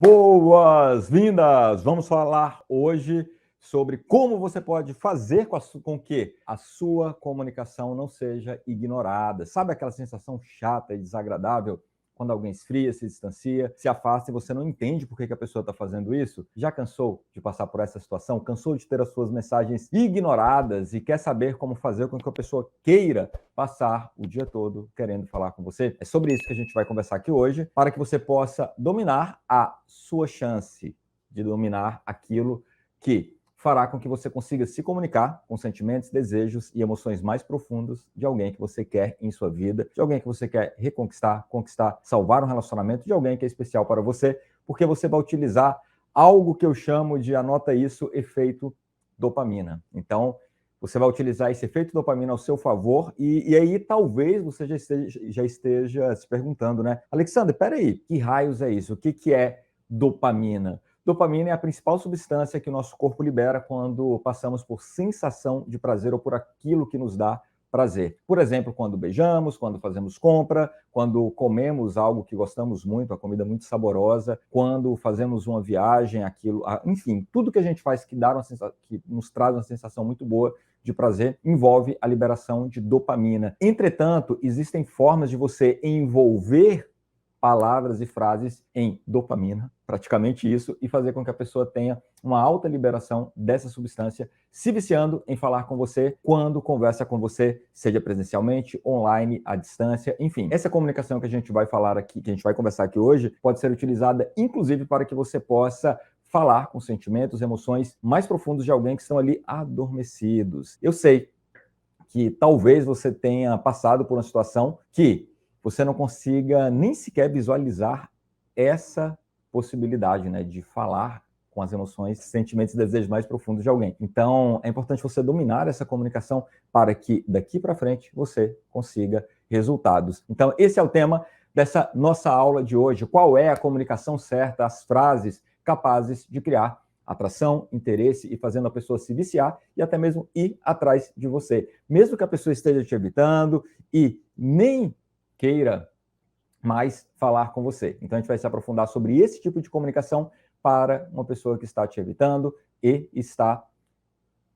Boas-vindas! Vamos falar hoje sobre como você pode fazer com que a sua comunicação não seja ignorada. Sabe aquela sensação chata e desagradável quando alguém esfria, se distancia, se afasta e você não entende por que a pessoa está fazendo isso? Já cansou de passar por essa situação? Cansou de ter as suas mensagens ignoradas e quer saber como fazer com que a pessoa queira passar o dia todo querendo falar com você? É sobre isso que a gente vai conversar aqui hoje, para que você possa dominar a sua chance de dominar aquilo que fará com que você consiga se comunicar com sentimentos, desejos e emoções mais profundos de alguém que você quer em sua vida, de alguém que você quer reconquistar, conquistar, salvar um relacionamento, de alguém que é especial para você, porque você vai utilizar algo que eu chamo de, anota isso, efeito dopamina. Então, você vai utilizar esse efeito dopamina ao seu favor e aí talvez você já esteja se perguntando, né? Alexandre, peraí, que raios é isso? O que é dopamina? Dopamina é a principal substância que o nosso corpo libera quando passamos por sensação de prazer ou por aquilo que nos dá prazer. Por exemplo, quando beijamos, quando fazemos compra, quando comemos algo que gostamos muito, a comida muito saborosa, quando fazemos uma viagem, enfim, tudo que a gente faz que nos traz uma sensação muito boa de prazer envolve a liberação de dopamina. Entretanto, existem formas de você envolver palavras e frases em dopamina, praticamente isso, e fazer com que a pessoa tenha uma alta liberação dessa substância, se viciando em falar com você quando conversa com você, seja presencialmente, online, à distância, enfim. Essa comunicação que a gente vai falar aqui, que a gente vai conversar aqui hoje, pode ser utilizada inclusive para que você possa falar com sentimentos, emoções mais profundos de alguém que estão ali adormecidos. Eu sei que talvez você tenha passado por uma situação que você não consiga nem sequer visualizar essa possibilidade, né, de falar com as emoções, sentimentos e desejos mais profundos de alguém. Então, é importante você dominar essa comunicação para que daqui para frente você consiga resultados. Então, esse é o tema dessa nossa aula de hoje. Qual é a comunicação certa, as frases capazes de criar atração, interesse e fazendo a pessoa se viciar e até mesmo ir atrás de você. Mesmo que a pessoa esteja te evitando e nem queira mais falar com você. Então a gente vai se aprofundar sobre esse tipo de comunicação para uma pessoa que está te evitando e está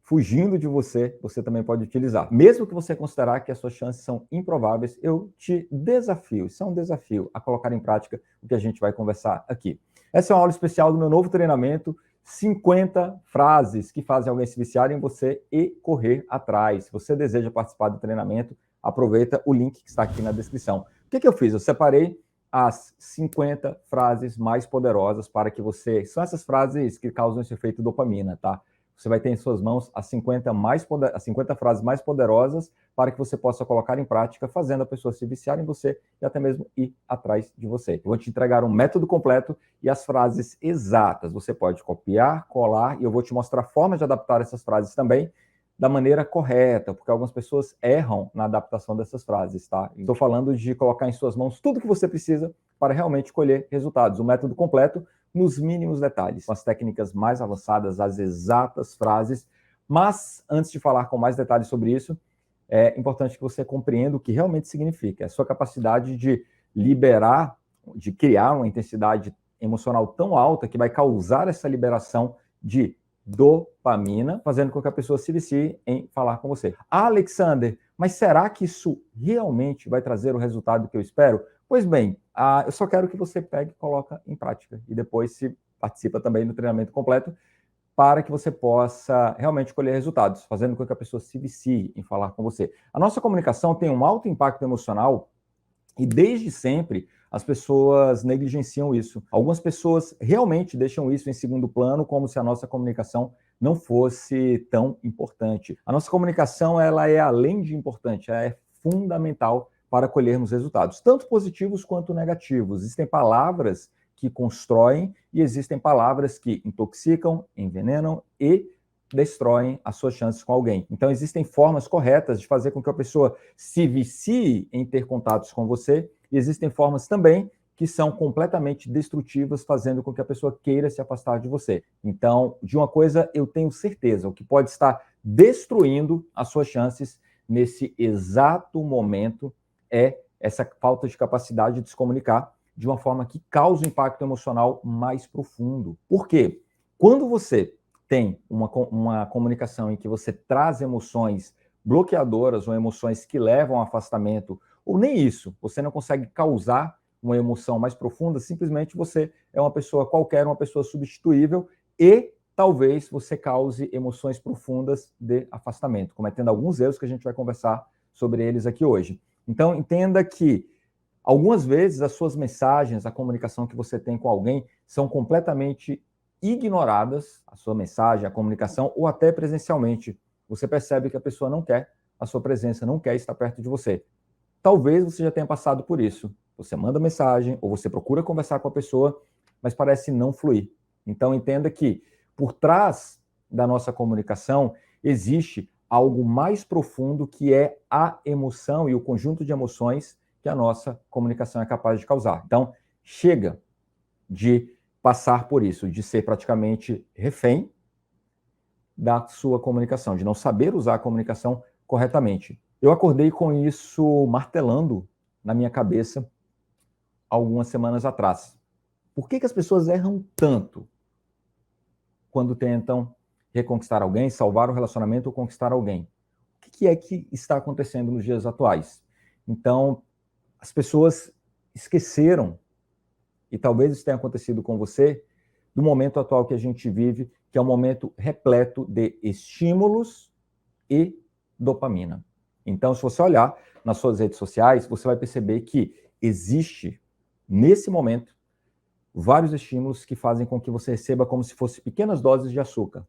fugindo de você, você também pode utilizar. Mesmo que você considerar que as suas chances são improváveis, eu te desafio, isso é um desafio, a colocar em prática o que a gente vai conversar aqui. Essa é uma aula especial do meu novo treinamento, 50 frases que fazem alguém se viciar em você e correr atrás. Se você deseja participar do treinamento, aproveita o link que está aqui na descrição. O que eu fiz? Eu separei as 50 frases mais poderosas para que você... São essas frases que causam esse efeito dopamina, tá? Você vai ter em suas mãos as 50 frases mais poderosas para que você possa colocar em prática, fazendo a pessoa se viciar em você e até mesmo ir atrás de você. Eu vou te entregar um método completo e as frases exatas. Você pode copiar, colar e eu vou te mostrar formas de adaptar essas frases também da maneira correta, porque algumas pessoas erram na adaptação dessas frases, tá? Estou falando de colocar em suas mãos tudo que você precisa para realmente colher resultados. O método completo nos mínimos detalhes, com as técnicas mais avançadas, as exatas frases. Mas, antes de falar com mais detalhes sobre isso, é importante que você compreenda o que realmente significa. É a sua capacidade de liberar, de criar uma intensidade emocional tão alta que vai causar essa liberação de dopamina, fazendo com que a pessoa se vicie em falar com você. Ah, Alexander, mas será que isso realmente vai trazer o resultado que eu espero? Pois bem, eu só quero que você pegue e coloque em prática e depois se participa também do treinamento completo para que você possa realmente colher resultados, fazendo com que a pessoa se vicie em falar com você. A nossa comunicação tem um alto impacto emocional e desde sempre as pessoas negligenciam isso. Algumas pessoas realmente deixam isso em segundo plano, como se a nossa comunicação não fosse tão importante. A nossa comunicação, ela é além de importante, ela é fundamental para colhermos resultados, tanto positivos quanto negativos. Existem palavras que constroem e existem palavras que intoxicam, envenenam e destroem as suas chances com alguém. Então, existem formas corretas de fazer com que a pessoa se vicie em ter contatos com você, e existem formas também que são completamente destrutivas, fazendo com que a pessoa queira se afastar de você. Então, de uma coisa eu tenho certeza, o que pode estar destruindo as suas chances nesse exato momento é essa falta de capacidade de se comunicar, de uma forma que causa um impacto emocional mais profundo. Por quê? Quando você tem uma comunicação em que você traz emoções bloqueadoras ou emoções que levam ao afastamento, ou nem isso, você não consegue causar uma emoção mais profunda, simplesmente você é uma pessoa qualquer, uma pessoa substituível e talvez você cause emoções profundas de afastamento, cometendo alguns erros que a gente vai conversar sobre eles aqui hoje. Então, entenda que algumas vezes as suas mensagens, a comunicação que você tem com alguém são completamente ignoradas, a sua mensagem, a comunicação, ou até presencialmente. Você percebe que a pessoa não quer a sua presença, não quer estar perto de você. Talvez você já tenha passado por isso. Você manda mensagem ou você procura conversar com a pessoa, mas parece não fluir. Então entenda que por trás da nossa comunicação existe algo mais profundo que é a emoção e o conjunto de emoções que a nossa comunicação é capaz de causar. Então, chega de passar por isso, de ser praticamente refém da sua comunicação, de não saber usar a comunicação corretamente. Eu acordei com isso martelando na minha cabeça algumas semanas atrás. Por que as pessoas erram tanto quando tentam reconquistar alguém, salvar o relacionamento ou conquistar alguém? O que é que está acontecendo nos dias atuais? Então, as pessoas esqueceram, e talvez isso tenha acontecido com você, do momento atual que a gente vive, que é um momento repleto de estímulos e dopamina. Então, se você olhar nas suas redes sociais, você vai perceber que existe, nesse momento, vários estímulos que fazem com que você receba como se fossem pequenas doses de açúcar.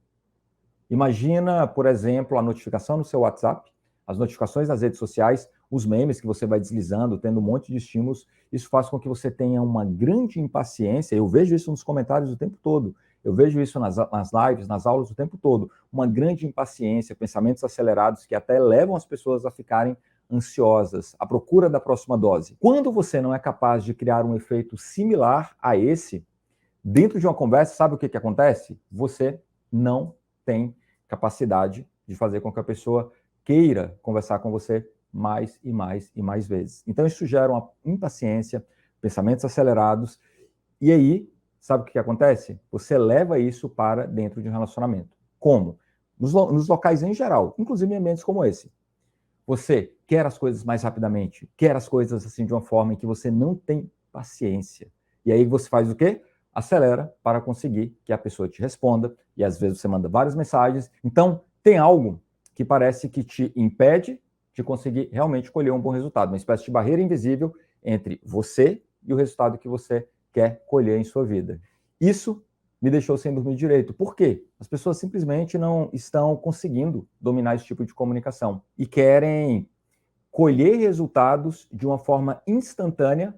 Imagina, por exemplo, a notificação no seu WhatsApp, as notificações nas redes sociais, os memes que você vai deslizando, tendo um monte de estímulos. Isso faz com que você tenha uma grande impaciência. Eu vejo isso nos comentários o tempo todo. Eu vejo isso nas lives, nas aulas o tempo todo. Uma grande impaciência, pensamentos acelerados que até levam as pessoas a ficarem ansiosas, à procura da próxima dose. Quando você não é capaz de criar um efeito similar a esse, dentro de uma conversa, sabe o que acontece? Você não tem capacidade de fazer com que a pessoa queira conversar com você mais e mais e mais vezes. Então, isso gera uma impaciência, pensamentos acelerados, e aí, sabe o que acontece? Você leva isso para dentro de um relacionamento. Como? Nos locais em geral, inclusive em ambientes como esse. Você quer as coisas mais rapidamente, quer as coisas assim de uma forma em que você não tem paciência. E aí você faz o quê? Acelera para conseguir que a pessoa te responda, e às vezes você manda várias mensagens. Então, tem algo que parece que te impede de conseguir realmente colher um bom resultado, uma espécie de barreira invisível entre você e o resultado que você quer colher em sua vida. Isso me deixou sem dormir direito. Por quê? As pessoas simplesmente não estão conseguindo dominar esse tipo de comunicação e querem colher resultados de uma forma instantânea,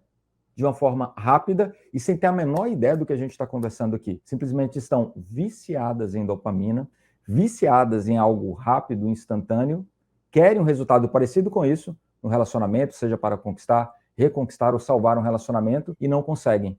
de uma forma rápida e sem ter a menor ideia do que a gente está conversando aqui. Simplesmente estão viciadas em dopamina, viciadas em algo rápido, instantâneo, querem um resultado parecido com isso no relacionamento, seja para conquistar, reconquistar ou salvar um relacionamento, e não conseguem,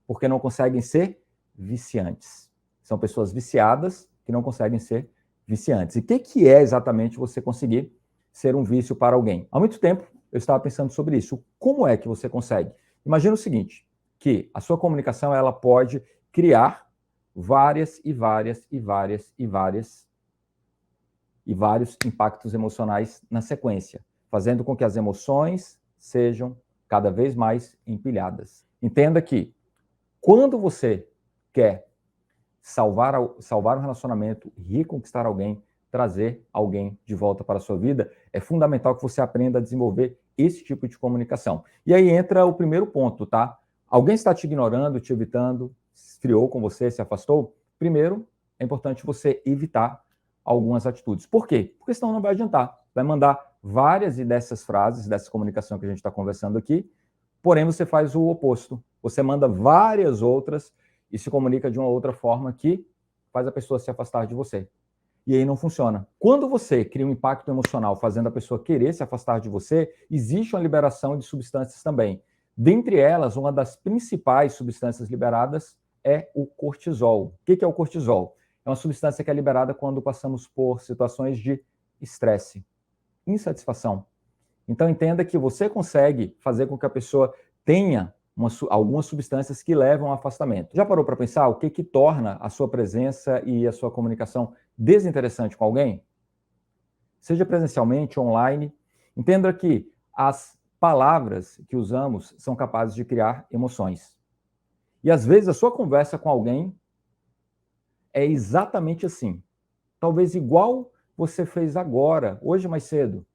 porque não conseguem ser viciantes. São pessoas viciadas que não conseguem ser viciantes. E o que é exatamente você conseguir ser um vício para alguém? Há muito tempo eu estava pensando sobre isso. Como é que você consegue? Imagina o seguinte, que a sua comunicação ela pode criar vários impactos emocionais na sequência, fazendo com que as emoções sejam cada vez mais empilhadas. Entenda que quando você quer salvar um relacionamento, reconquistar alguém, trazer alguém de volta para a sua vida, é fundamental que você aprenda a desenvolver esse tipo de comunicação. E aí entra o primeiro ponto, tá? Alguém está te ignorando, te evitando, esfriou com você, se afastou? Primeiro, é importante você evitar algumas atitudes. Por quê? Porque senão não vai adiantar. Vai mandar várias dessas frases, dessa comunicação que a gente está conversando aqui, porém você faz o oposto. Você manda várias outras e se comunica de uma outra forma que faz a pessoa se afastar de você. E aí não funciona. Quando você cria um impacto emocional fazendo a pessoa querer se afastar de você, existe uma liberação de substâncias também. Dentre elas, uma das principais substâncias liberadas é o cortisol. O que é o cortisol? É uma substância que é liberada quando passamos por situações de estresse, insatisfação. Então entenda que você consegue fazer com que a pessoa tenha algumas substâncias que levam ao afastamento. Já parou para pensar o que torna a sua presença e a sua comunicação desinteressante com alguém? Seja presencialmente, online, entenda que as palavras que usamos são capazes de criar emoções. E às vezes a sua conversa com alguém é exatamente assim. Talvez igual você fez agora, hoje mais cedo.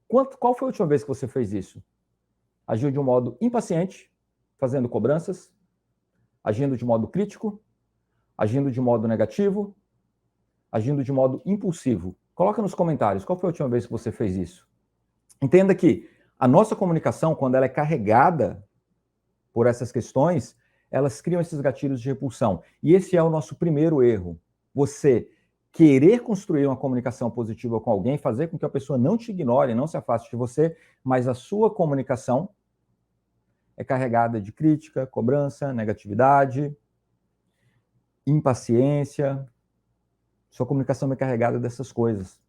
Qual foi a última vez que você fez isso? Agiu de um modo impaciente, fazendo cobranças, agindo de modo crítico, agindo de modo negativo, agindo de modo impulsivo. Coloca nos comentários, qual foi a última vez que você fez isso? Entenda que a nossa comunicação, quando ela é carregada por essas questões, elas criam esses gatilhos de repulsão. E esse é o nosso primeiro erro. Você querer construir uma comunicação positiva com alguém, fazer com que a pessoa não te ignore, não se afaste de você, mas a sua comunicação é carregada de crítica, cobrança, negatividade, impaciência. Sua comunicação é carregada dessas coisas.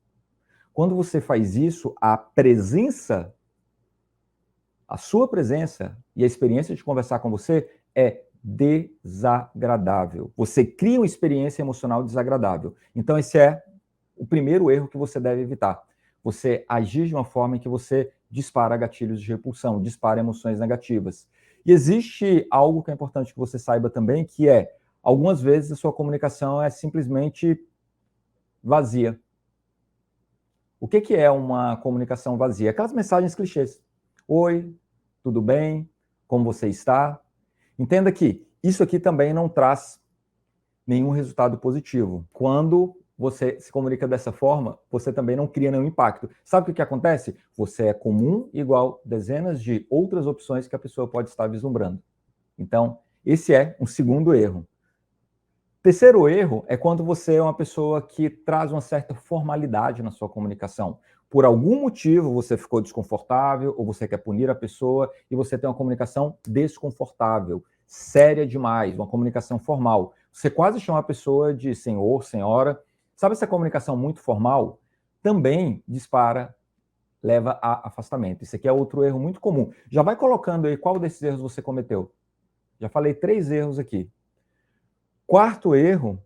Quando você faz isso, a sua presença e a experiência de conversar com você é desagradável. Você cria uma experiência emocional desagradável. Então, esse é o primeiro erro que você deve evitar. Você agir de uma forma em que você dispara gatilhos de repulsão, dispara emoções negativas. E existe algo que é importante que você saiba também, que é, algumas vezes a sua comunicação é simplesmente vazia. O que é uma comunicação vazia? Aquelas mensagens clichês. Oi, tudo bem? Como você está? Entenda que isso aqui também não traz nenhum resultado positivo. Quando você se comunica dessa forma, você também não cria nenhum impacto. Sabe o que acontece? Você é comum igual dezenas de outras opções que a pessoa pode estar vislumbrando. Então, esse é um segundo erro. Terceiro erro é quando você é uma pessoa que traz uma certa formalidade na sua comunicação. Por algum motivo você ficou desconfortável ou você quer punir a pessoa e você tem uma comunicação desconfortável, séria demais, uma comunicação formal. Você quase chama a pessoa de senhor, senhora. Sabe essa comunicação muito formal? Também dispara, leva a afastamento. Isso aqui é outro erro muito comum. Já vai colocando aí qual desses erros você cometeu. Já falei 3 erros aqui. Quarto erro,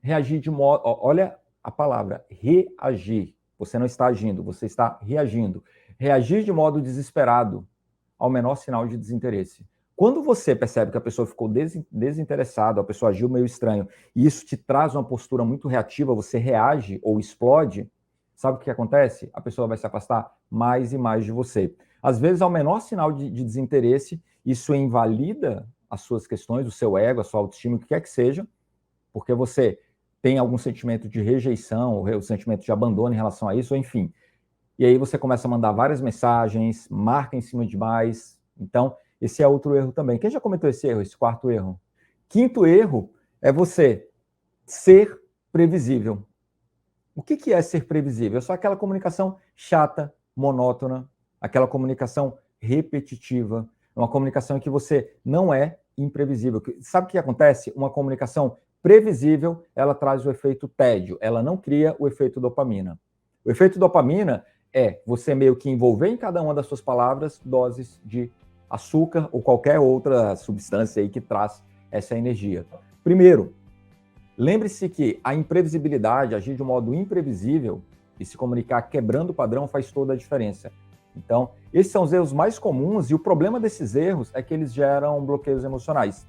reagir de modo... Olha a palavra, reagir. Você não está agindo, você está reagindo. Reagir de modo desesperado ao menor sinal de desinteresse. Quando você percebe que a pessoa ficou desinteressada, a pessoa agiu meio estranho, e isso te traz uma postura muito reativa, você reage ou explode, sabe o que acontece? A pessoa vai se afastar mais e mais de você. Às vezes, ao menor sinal de desinteresse, isso invalida as suas questões, o seu ego, a sua autoestima, o que quer que seja, porque você tem algum sentimento de rejeição, ou o sentimento de abandono em relação a isso, ou enfim. E aí você começa a mandar várias mensagens, marca em cima demais. Então, esse é outro erro também. Quem já cometeu esse erro, esse quarto erro? Quinto erro é você ser previsível. O que é ser previsível? É só aquela comunicação chata, monótona, aquela comunicação repetitiva, uma comunicação em que você não é imprevisível. Sabe o que acontece? Uma comunicação previsível, ela traz o efeito tédio, ela não cria o efeito dopamina. O efeito dopamina é você meio que envolver em cada uma das suas palavras doses de açúcar ou qualquer outra substância aí que traz essa energia. Primeiro, lembre-se que a imprevisibilidade, agir de um modo imprevisível e se comunicar quebrando o padrão faz toda a diferença. Então, esses são os erros mais comuns e o problema desses erros é que eles geram bloqueios emocionais.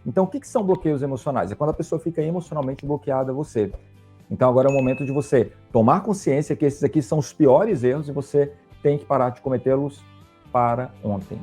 Então, o que são bloqueios emocionais? É quando a pessoa fica emocionalmente bloqueada a você. Então, agora é o momento de você tomar consciência que esses aqui são os piores erros e você tem que parar de cometê-los para ontem.